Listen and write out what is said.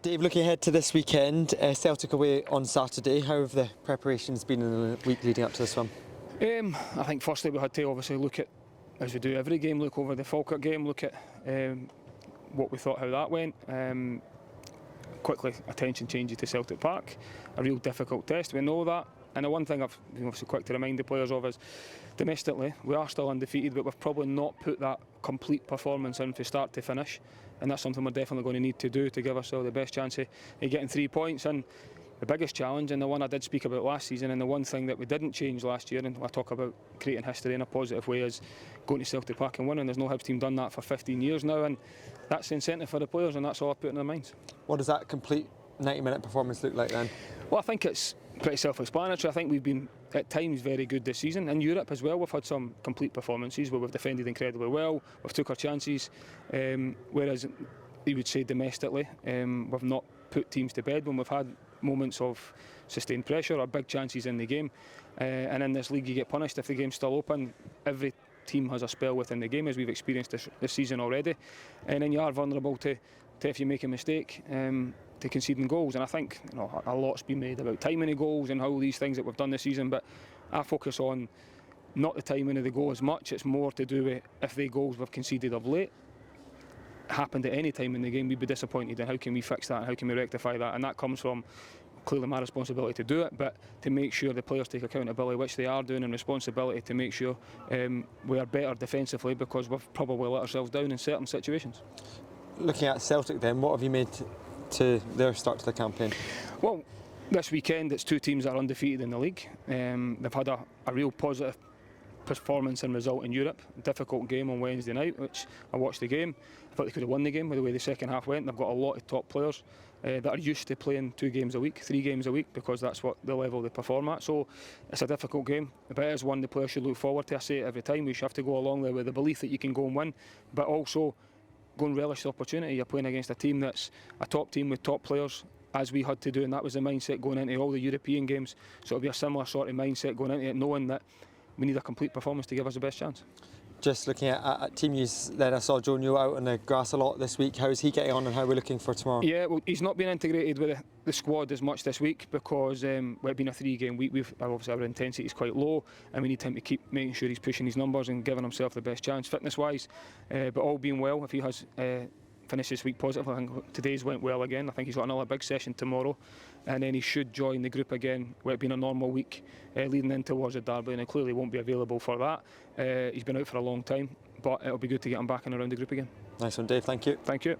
Dave, looking ahead to this weekend, Celtic away on Saturday. How have the preparations been in the week leading up to this one? I think firstly we had to obviously look at, as we do every game, look over the Falkirk game, look at what we thought how that went. Quickly, attention changes to Celtic Park, a real difficult test, we know that. And the one thing I've been obviously quick to remind the players of is, domestically, we are still undefeated, but we've probably not put that complete performance in from start to finish. And that's something we're definitely going to need to do to give ourselves the best chance of getting 3 points. And the biggest challenge, and the one I did speak about last season, and the one thing that we didn't change last year, and I talk about creating history in a positive way, is going to Celtic Park and winning. There's no Hibs team done that for 15 years now, and that's the incentive for the players, and that's all I put in their minds. What does that complete 90-minute performance look like then? Well, I think it's pretty self-explanatory. I think we've been at times very good this season. In Europe as well, we've had some complete performances where we've defended incredibly well, we've took our chances, whereas you would say domestically, we've not put teams to bed when we've had moments of sustained pressure or big chances in the game. And in this league you get punished if the game's still open. Every team has a spell within the game, as we've experienced this season already, and then you are vulnerable to if you make a mistake, to conceding goals. And I think a lot's been made about timing of goals and how these things that we've done this season, but I focus on not the timing of the goal as much. It's more to do with if the goals we've conceded of late happened at any time in the game, we'd be disappointed, and how can we fix that and how can we rectify that. And that comes from clearly my responsibility to do it, but to make sure the players take accountability, which they are doing, and responsibility to make sure we are better defensively, because we've probably let ourselves down in certain situations. Looking at Celtic then, what have you made to their start to the campaign? Well, this weekend it's two teams that are undefeated in the league. They've had a real positive performance and result in Europe. Difficult game on Wednesday night, which I watched the game. I thought they could have won the game with the way the second half went. They've got a lot of top players that are used to playing 2 games a week, 3 games a week, because that's what the level they perform at. So it's a difficult game, but it is one the players should look forward to. I say it every time, we should have to go along there with the belief that you can go and win, but also go and relish the opportunity. You're playing against a team that's a top team with top players, as we had to do, and that was the mindset going into all the European games. So it'll be a similar sort of mindset going into it, knowing that we need a complete performance to give us the best chance. Just looking at team news then, I saw Joe Newell out on the grass a lot this week. How is he getting on and how are we looking for tomorrow? Yeah, well, he's not been integrated with the squad as much this week because we've been a 3-game week. Obviously our intensity is quite low, and we need him to keep making sure he's pushing his numbers and giving himself the best chance fitness wise, but all being well, if he has finished this week positive, I think today's went well again. I think he's got another big session tomorrow, and then he should join the group again with it being a normal week leading in towards the derby, and he clearly won't be available for that. He's been out for a long time, but it'll be good to get him back and around the group again. Nice one, Dave, thank you. Thank you.